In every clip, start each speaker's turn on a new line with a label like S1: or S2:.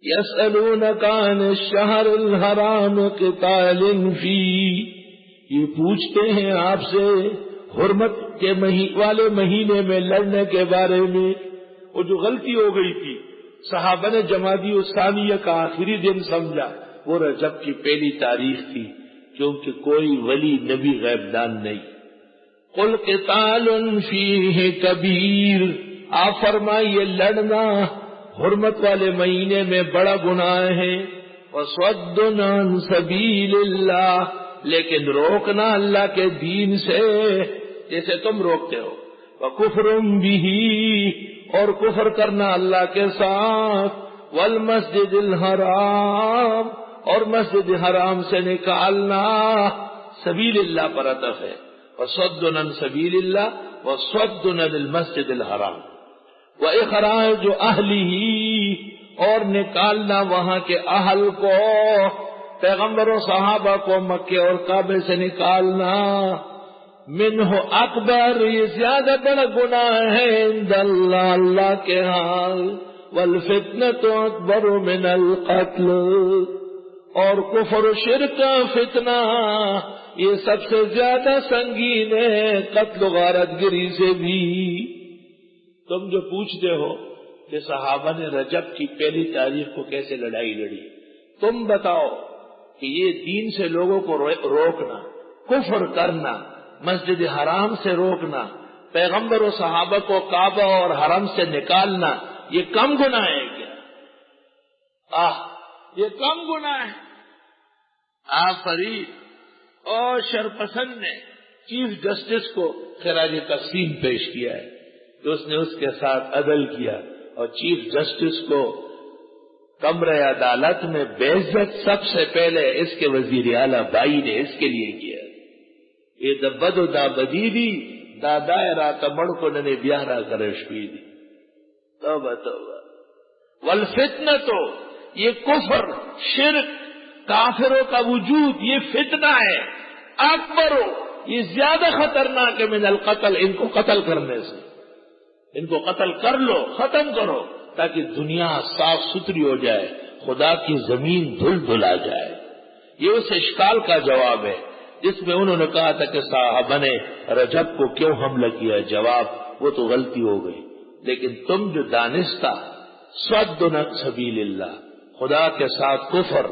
S1: یسألونک عن الشہر الحرام قتال فیہ، یہ پوچھتے ہیں آپ سے حرمت کے والے مہینے میں لڑنے کے بارے میں. وہ جو غلطی ہو گئی تھی صحابہ نے جمادی الثانیہ کا آخری دن سمجھا، وہ رجب کی پہلی تاریخ تھی، کیونکہ کوئی ولی نبی غیب دان نہیں. قل قتال فیہ کبیر، آپ فرمائیے لڑنا حرمت والے مہینے میں بڑا گناہ ہے. وصد عن سبیل اللہ، لیکن روکنا اللہ کے دین سے جیسے تم روکتے ہو. وکفر بہ، اور کفر کرنا اللہ کے ساتھ. والمسجد الحرام، اور مسجد حرام سے نکالنا سبیل اللہ پر عطف ہے. وصد عن سبیل اللہ وصد عن المسجد الحرام. وإخراج أهله، اور نکالنا وہاں کے اہل کو، پیغمبر و صحابہ کو مکے اور کعبے سے نکالنا. منہ اکبر، یہ زیادہ بڑا گناہ ہے عند اللہ، اللہ کے ہاں. والفتنة اکبر من القتل، اور کفر و شرک کا فتنہ یہ سب سے زیادہ سنگین ہے قتل و غارت گری سے بھی. تم جو پوچھتے ہو کہ صحابہ نے رجب کی پہلی تاریخ کو کیسے لڑائی لڑی، تم بتاؤ کہ یہ دین سے لوگوں کو روکنا، کفر کرنا، مسجد حرام سے روکنا، پیغمبر و صحابہ کو کعبہ اور حرم سے نکالنا، یہ کم گناہ ہے کیا؟ یہ کم گناہ ہے؟ فرید اور شرپسند نے چیف جسٹس کو خراج تحسین پیش کیا ہے کہ اس نے اس کے ساتھ عدل کیا، اور چیف جسٹس کو کمرہ عدالت میں بے عزت سب سے پہلے اس کے وزیر اعلیٰ بھائی نے اس کے لیے کیا. یہ دبد و دا بدیدی دا دائرہ تمڑ کو ننے بیارہ کرشوی دی. توبہ توبہ. والفتنہ، تو یہ کفر شرک کافروں کا وجود یہ فتنہ ہے. اکبر، یہ زیادہ خطرناک ہے من القتل، ان کو قتل کرنے سے. ان کو قتل کر لو، ختم کرو، تاکہ دنیا صاف ستھری ہو جائے، خدا کی زمین دھل دھل آ جائے. یہ اس اشکال کا جواب ہے جس میں انہوں نے کہا تھا کہ صحابہ نے رجب کو کیوں حملہ کیا. جواب وہ تو غلطی ہو گئی، لیکن تم جو دانستہ صد عن سبیل اللہ، خدا کے ساتھ کفر،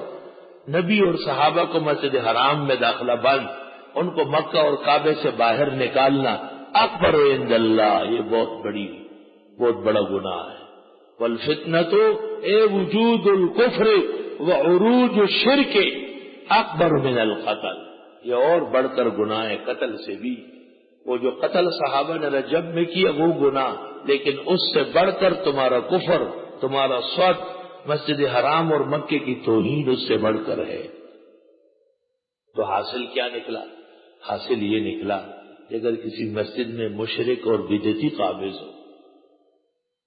S1: نبی اور صحابہ کو مسجد حرام میں داخلہ بند، ان کو مکہ اور کعبے سے باہر نکالنا اکبر عند اللہ، یہ بہت بڑا گناہ ہے. والفتنۃ، اے وجود الکفر وعروج الشرک اکبر من القتل، یہ اور بڑھ کر گناہ ہے قتل سے بھی. وہ جو قتل صحابہ نے رجب میں کیا وہ گناہ، لیکن اس سے بڑھ کر تمہارا کفر، تمہارا صد، مسجد حرام اور مکے کی توہین اس سے بڑھ کر ہے. تو حاصل کیا نکلا؟ حاصل یہ نکلا کہ اگر کسی مسجد میں مشرک اور بدعتی قابض ہو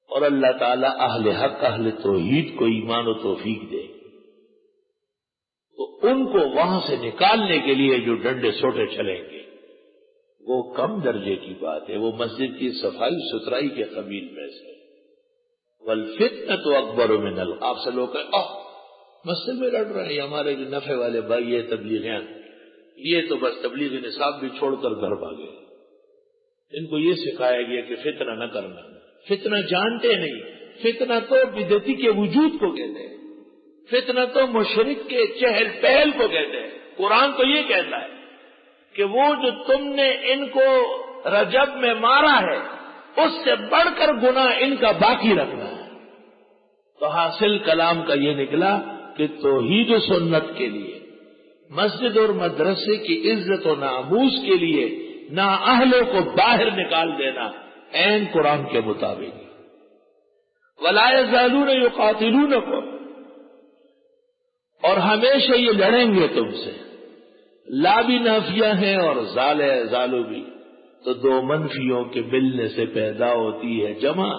S1: اور اللہ تعالیٰ اہل حق اہل توحید کو ایمان و توفیق دے، تو ان کو وہاں سے نکالنے کے لیے جو ڈنڈے سوٹے چلیں گے وہ کم درجے کی بات ہے، وہ مسجد کی صفائی ستھرائی کے قبیل میں سے. والفتنۃ اکبر من القتل. آپ سے لوگ کہیں مسجد میں لڑ رہے ہیں ہمارے جو نفع والے بھائی یہ تبلیغیاں، یہ تو بس تبلیغی نصاب بھی چھوڑ کر گھر بھاگے. ان کو یہ سکھایا گیا کہ فتنہ نہ کرنا. فتنہ جانتے نہیں، فتنہ تو بدعتی کے وجود کو کہتے ہیں، فتنہ تو مشرک کے چہل پہل کو کہتے ہیں. قرآن تو یہ کہتا ہے کہ وہ جو تم نے ان کو رجب میں مارا ہے اس سے بڑھ کر گناہ ان کا باقی رکھنا ہے. تو حاصل کلام کا یہ نکلا کہ توحید و سنت کے لیے، مسجد اور مدرسے کی عزت و ناموس کے لیے نااہلوں کو باہر نکال دینا عین قرآن کے مطابق. وَلَا يَزَالُونَ يُقَاتِلُونَكُمْ، اور ہمیشہ یہ لڑیں گے تم سے. لا بھی نافیہ ہیں اور زالو بھی، تو دو منفیوں کے ملنے سے پیدا ہوتی ہے جمع.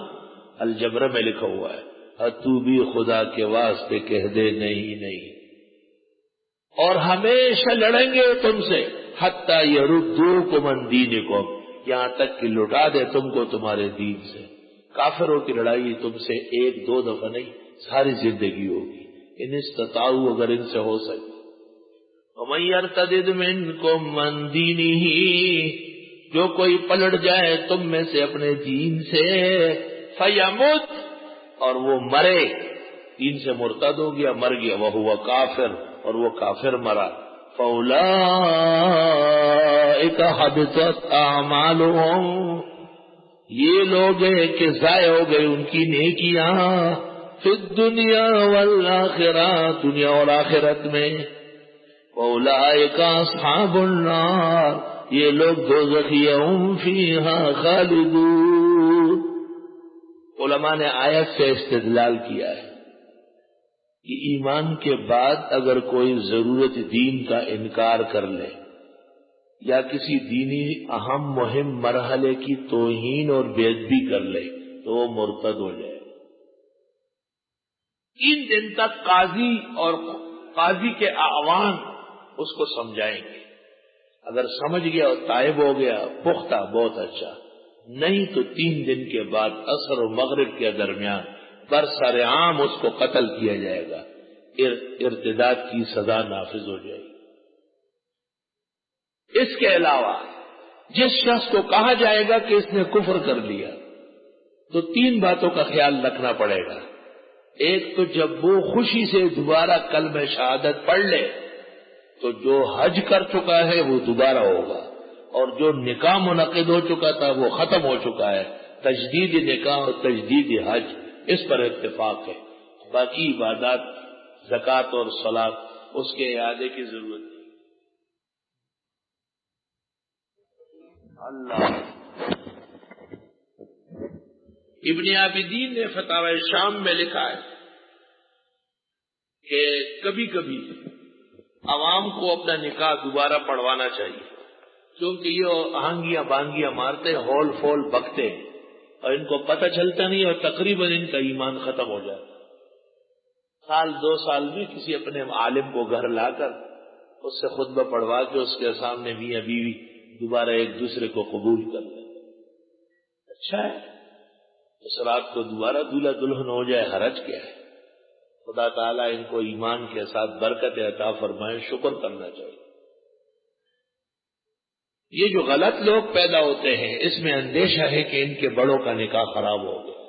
S1: الجبر میں لکھا ہوا ہے تو بھی خدا کے واسطے کہہ دے نہیں نہیں. اور ہمیشہ لڑیں گے تم سے حتیٰ یردوکم عن دینکم، یہاں تک کہ لٹا دے تم کو تمہارے دین سے. کافروں کی لڑائی تم سے ایک دو دفعہ نہیں ساری زندگی ہوگی، ان استطاعوا اگر ان سے ہو سکے۔ وَمَن يَرْتَدِدْ مِنكُم عَن دِينِهِ، جو کوئی پلٹ جائے تم میں سے اپنے دین سے، فَيَمُتْ، اور وہ مرے، دین سے مرتد ہو گیا، مر گیا، وَهُوَ کافر، اور وہ کافر مرا، فَأُولَٰئِكَ حَبِطَتْ أَعْمَالُهُمْ، یہ لوگ ہیں کہ ضائع ہو گئی ان کی نیکیاں، فی الدنیا والآخرہ، دنیا اور آخرت میں، وَأُولَٰئِكَ أَصْحَابُ النَّارِ، یہ لوگ دوزخی ہیں، ہم فیہا خالدون۔ علماء نے آیت سے استدلال کیا ہے کہ ایمان کے بعد اگر کوئی ضرورت دین کا انکار کر لے یا کسی دینی اہم مہم مرحلے کی توہین اور بے ادبی کر لے تو وہ مرتد ہو جائے۔ 3 دن تک قاضی اور قاضی کے اعوان اس کو سمجھائیں گے، اگر سمجھ گیا اور تائب ہو گیا پختہ، بہت اچھا، نہیں تو 3 دن کے بعد عصر و مغرب کے درمیان برسر عام اس کو قتل کیا جائے گا، ارتداد کی سزا نافذ ہو جائے گی۔ اس کے علاوہ جس شخص کو کہا جائے گا کہ اس نے کفر کر لیا تو 3 باتوں کا خیال رکھنا پڑے گا۔ ایک تو جب وہ خوشی سے دوبارہ کلمہ شہادت پڑھ لے تو جو حج کر چکا ہے وہ دوبارہ ہوگا، اور جو نکاح منعقد ہو چکا تھا وہ ختم ہو چکا ہے، تجدید نکاح اور تجدید حج اس پر اتفاق ہے۔ باقی عبادات زکوٰۃ اور صلاۃ اس کے اعادے کی ضرورت نہیں۔ اللہ ابن عابدین نے فتاوی شام میں لکھا ہے کہ کبھی کبھی عوام کو اپنا نکاح دوبارہ پڑھوانا چاہیے، کیونکہ یہ آہنگیاں بانگیاں مارتے، ہول فول بکتے ہیں اور ان کو پتہ چلتا نہیں، اور تقریباً ان کا ایمان ختم ہو جاتا۔ سال 2 سال میں کسی اپنے عالم کو گھر لا کر اس سے خطبہ پڑھوا کے اس کے سامنے میاں بیوی دوبارہ ایک دوسرے کو قبول کر لیں، اچھا ہے۔ اس رات کو دوبارہ دولہا دلہن ہو جائے، حرج کیا ہے؟ خدا تعالیٰ ان کو ایمان کے ساتھ برکت عطا فرمائے، شکر کرنا چاہیے۔ یہ جو غلط لوگ پیدا ہوتے ہیں اس میں اندیشہ ہے کہ ان کے بڑوں کا نکاح خراب ہو گیا۔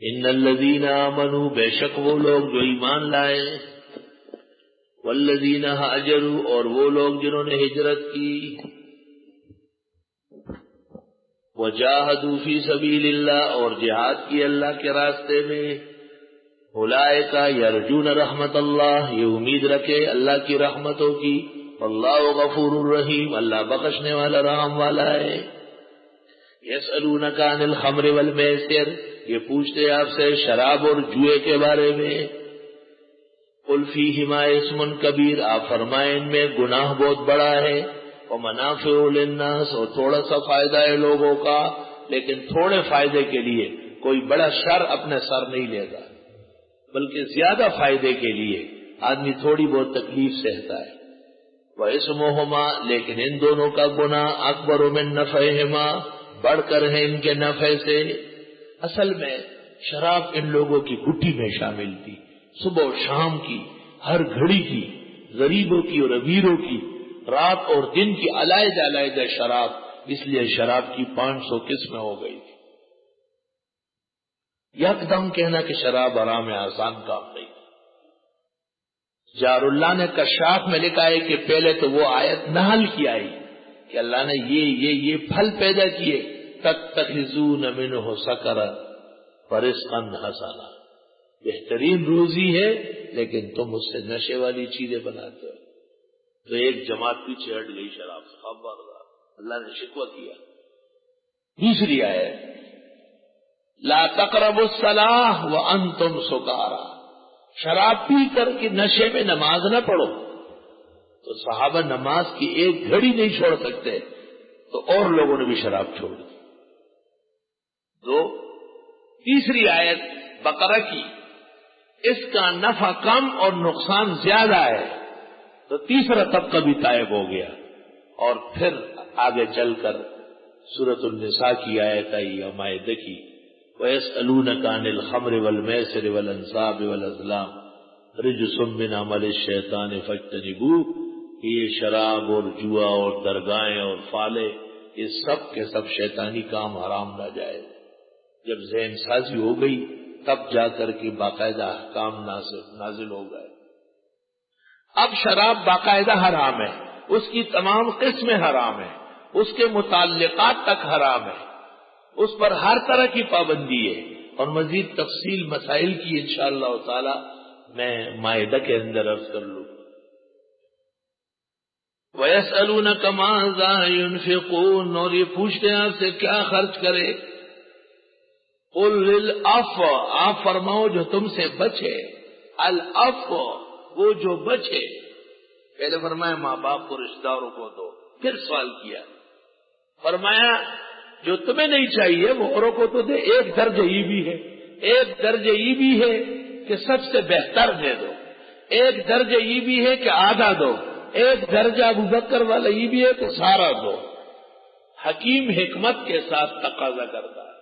S1: ان الذین آمنوا، بے شک وہ لوگ جو ایمان لائے، والذین ہاجروا، اور وہ لوگ جنہوں نے ہجرت کی، وجاہدوا فی سبیل اللہ، اور جہاد کی اللہ کے راستے میں، اولئک یرجون رحمت اللہ، یہ امید رکھے اللہ کی رحمتوں کی، اللہ غفور الرحیم، اللہ بخشنے والا رحم والا ہے۔ یسألونک عن الخمر والمیسر، یہ پوچھتے آپ سے شراب اور جوئے کے بارے میں، قل فیہما اسم کبیر، آپ فرمائیں ان میں گناہ بہت بڑا ہے، ومنافع للناس، اور تھوڑا سا فائدہ ہے لوگوں کا، لیکن تھوڑے فائدے کے لیے کوئی بڑا شر اپنے سر نہیں لے گا، بلکہ زیادہ فائدے کے لیے آدمی تھوڑی بہت تکلیف سہتا ہے۔ وَإِسْمُهُمَا، لیکن ان دونوں کا گناہ اکبر من نفعہما، بڑھ کر ہے ان کے نفع سے۔ اصل میں شراب ان لوگوں کی گٹھی میں شامل تھی، صبح و شام کی، ہر گھڑی کی، غریبوں کی اور امیروں کی، رات اور دن کی علیحدہ علیحدہ شراب، اس لیے شراب کی 500 قسمیں ہو گئی تھی۔ یکدم کہنا کہ شراب حرام ہے آسان کام نہیں۔ جار اللہ نے کشاف میں لکھا ہے کہ پہلے تو وہ آیت نحل کی آئی کہ اللہ نے یہ پھل پیدا کیے، تتخذون منہ سکرا ورزقا حسنا، بہترین روزی ہے لیکن تم اس سے نشے والی چیزیں بناتے ہو۔ تو ایک جماعت پیچھے ہٹ گئی شراب سے، خبردار، اللہ نے شکوہ کیا۔ دوسری آیت لا تقربوا الصلاۃ وانتم سکارى، شراب پی کر کے نشے میں نماز نہ پڑھو۔ تو صحابہ نماز کی ایک گھڑی نہیں چھوڑ سکتے، تو اور لوگوں نے بھی شراب چھوڑ دی۔ تیسری آیت بقرہ کی، اس کا نفع کم اور نقصان زیادہ ہے، تو تیسرا طبقہ بھی طائب ہو گیا۔ اور پھر آگے چل کر سورۃ النساء کی آیت آئی، مائدہ کی، وَيَسْأَلُونَكَ عَنِ الْخَمْرِ وَالْمَيْسِرِ وَالْأَنْصَابِ وَالْأَزْلَامِ رِجْسٌ مِّنْ عَمَلِ الشَّيْطَانِ فَاجْتَنِبُوهُ کہ یہ شراب اور جوا اور درگاہیں اور فالے یہ سب کے سب شیطانی کام حرام نہ جائے. جب ذہن سازی ہو گئی تب جا کر کے باقاعدہ احکام نازل ہو گئے. اب شراب باقاعدہ حرام ہے، اس کی تمام قسمیں حرام ہیں، اس کے متعلقات تک حرام ہے، اس پر ہر طرح کی پابندی ہے. اور مزید تفصیل مسائل کی انشاءاللہ تعالی میں مائدہ کے اندر عرض کر لوں. وَيَسْأَلُونَكَ مَاذَا يُنْفِقُونَ اور یہ پوچھتے ہیں آپ سے کیا خرچ کرے. قُلْ لِلْعَفْوِ آپ فرماؤ جو تم سے بچے، العفو وہ جو بچے. پہلے فرمایا ماں باپ کو رشتہ داروں کو دو، پھر سوال کیا فرمایا جو تمہیں نہیں چاہیے وہ اوروں کو تو دے. ایک درجہ یہ بھی ہے، ایک درجہ یہ بھی ہے کہ سب سے بہتر دے دو، ایک درجہ یہ بھی ہے کہ آدھا دو، ایک درجہ ابو بکر والا یہ بھی ہے کہ سارا دو. حکیم حکمت کے ساتھ تقاضا کرتا ہے.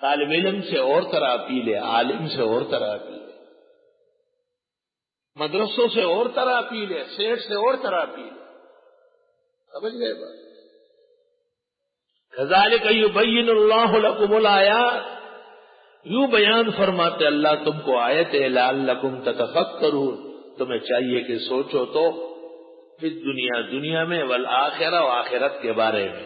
S1: طالب علم سے اور طرح اپیل ہے، عالم سے اور طرح اپیل ہے، مدرسوں سے اور طرح اپیل ہے، سیٹ سے اور طرح اپیل ہے. سمجھ گئے بات. کذالک یبین اللہ لکم الآیات یوں بیان فرماتے اللہ تم کو آیت ہے. لعلکم تتفکرون تمہیں چاہیے کہ سوچو تو پھر دنیا میں والآخرہ و آخرت کے بارے میں.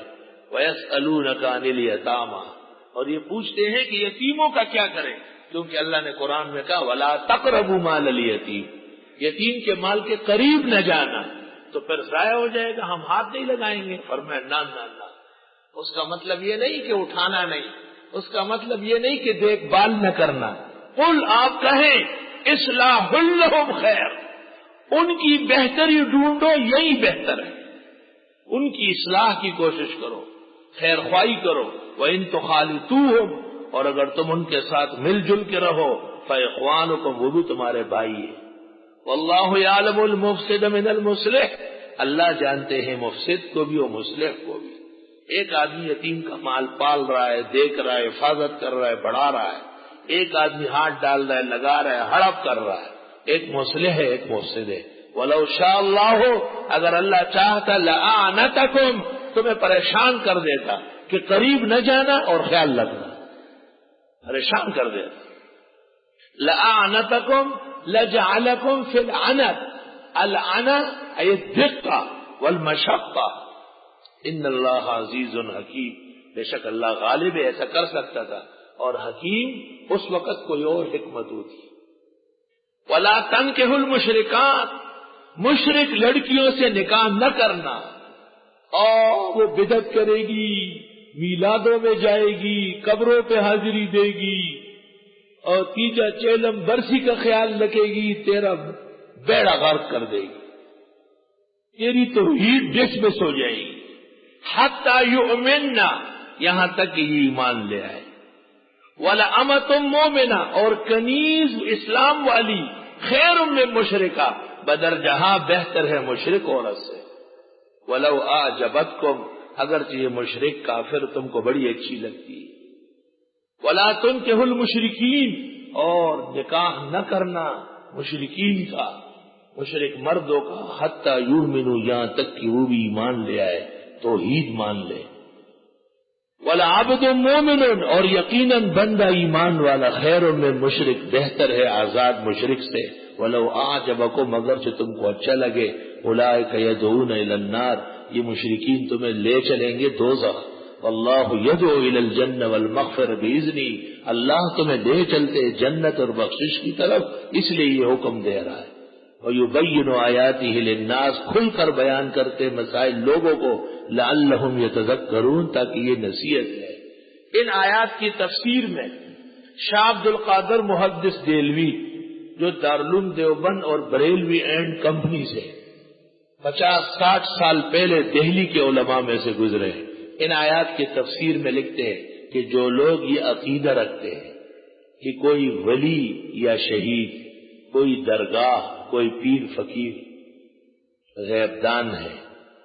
S1: وَيَسْأَلُونَكَ عَنِ الْيَتَامَى اور یہ پوچھتے ہیں کہ یتیموں کا کیا کریں، کیونکہ اللہ نے قرآن میں کہا وَلَا تَقْرَبُوا مَالَ الْيَتِيمِ یتیم کے مال کے قریب نہ جانا تو پھر ضائع ہو جائے گا، ہم ہاتھ نہیں لگائیں گے. فرمایا نہ. اس کا مطلب یہ نہیں کہ اٹھانا نہیں، اس کا مطلب یہ نہیں کہ دیکھ بھال نہ کرنا. قل آپ کہیں اصلاح لہم خیر ان کی بہتری ڈھونڈو، یہی بہتر ہے. ان کی اصلاح کی کوشش کرو، خیر خواہی کرو. وَإِن تُخَالِطُوهُمْ اور اگر تم ان کے ساتھ مل جل کے رہو فَإِخْوَانُكُمْ وہ بھی تمہارے بھائی ہیں. وَاللَّهُ يَعْلَمُ الْمُفْسِدَ مِنَ الْمُصْلِحِ اللہ جانتے ہیں مفسد کو بھی اور مصلح کو بھی. ایک آدمی یتیم کا مال پال رہا ہے، دیکھ رہا ہے، حفاظت کر رہا ہے، بڑھا رہا ہے. ایک آدمی ہاتھ ڈال رہا ہے، لگا رہا ہے، ہڑپ کر رہا ہے. ایک مصلح ہے، ایک مفسد ہے. وَلَوْ شَاءَ اللَّهُ اگر اللہ چاہتا لَأَعْنَتَكُمْ تمہیں پریشان کر دیتا کہ قریب نہ جانا اور خیال رکھنا، پریشان کر دیتا. لَأَعْنَتَكُمْ لَجَعَلَكُمْ فِي الْعَنَتِ الْعَنَةُ أي الدِّقَّةُ وَالْمَشَقَّةُ ان اللہ عزیز حکیم بے شک اللہ غالب ہے، ایسا کر سکتا تھا. اور حکیم اس وقت کوئی اور حکمت ہوتی. وَلَا تَنكِحُوا الْمُشْرِكَاتِ مشرک لڑکیوں سے نکاح نہ کرنا. اور وہ بدعت کرے گی، میلادوں میں جائے گی، قبروں پہ حاضری دے گی اور تیجا چیلم برسی کا خیال رکھے گی، تیرا بیڑا غرق کر دے گی، تیری توحید ڈسمس ہو جائے گی. حتی یؤمننا یہاں تک کہ یہ ایمان لے آئے. وَلَأَمَةٌ مُؤْمِنَةٌ اور کنیز اسلام والی خیر من مشرکہ بدر جہاں بہتر ہے مشرک عورت سے. وَلَوْ أَعْجَبَتْكُمْ اگرچہ یہ مشرک کافر تم کو بڑی اچھی لگتی ہے. وَلَا تُنكِحُوا الْمُشْرِكِينَ اور نکاح نہ کرنا مشرکین کا، مشرک مردوں کا. حتی یؤمنوا یہاں تک کہ وہ بھی ایمان لے آئے، توحید مان لے. وَلَعَبْدٌ مُؤْمِنٌ اور یقیناً بندہ ایمان والا خیر من مشرک بہتر ہے آزاد مشرک سے. وَلَوْ أَعْجَبَكُمْ اگرچہ تم کو اچھا لگے. أُولَٰئِكَ يَدْعُونَ إِلَى النَّارِ یہ مشرکین تمہیں لے چلیں گے دوزخ. وَاللَّهُ يَدْعُو إِلَى الْجَنَّةِ وَالْمَغْفِرَةِ بِإِذْنِهِ اللہ تمہیں لے چلتے جنت اور بخشش کی طرف، اس لیے یہ حکم دے رہا ہے. وَيُبَيِّنُ آيَاتِهِ لِلنَّاسِ کھل کر بیان کرتے مسائل لوگوں کو، لعلہم یتذکرون تاکہ یہ نصیحت ہے. ان آیات کی تفسیر میں شاہ عبد القادر محدث دہلوی جو دارالعلوم دیوبند اور بریلوی اینڈ کمپنی سے 50-60 سال پہلے دہلی کے علماء میں سے گزرے ہیں، ان آیات کی تفسیر میں لکھتے ہیں کہ جو لوگ یہ عقیدہ رکھتے ہیں کہ کوئی ولی یا شہید، کوئی درگاہ، کوئی پیر فقیر غیبدان ہے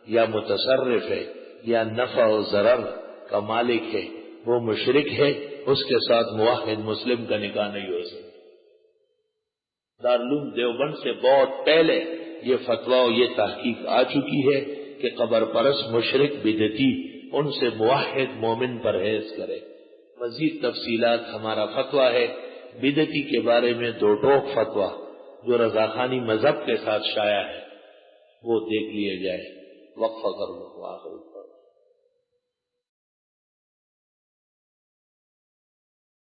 S1: یا متصرف ہے یا نفع و ضرر کا مالک ہے، وہ مشرک ہے اس کے ساتھ موحد مسلم کا نکاح نہیں ہو سکتا۔ دارالعلوم دیوبند سے بہت پہلے یہ فتویٰ اور یہ تحقیق آ چکی ہے کہ قبر پرست مشرک بدعتی ان سے موحد مومن پرہیز کرے۔ مزید تفصیلات ہمارا فتویٰ ہے بدعتی کے بارے میں، دو ٹوک فتویٰ جو رضاخانی مذہب کے ساتھ شائع ہے، وہ دیکھ لیے جائے۔ وقفہ کروں آخر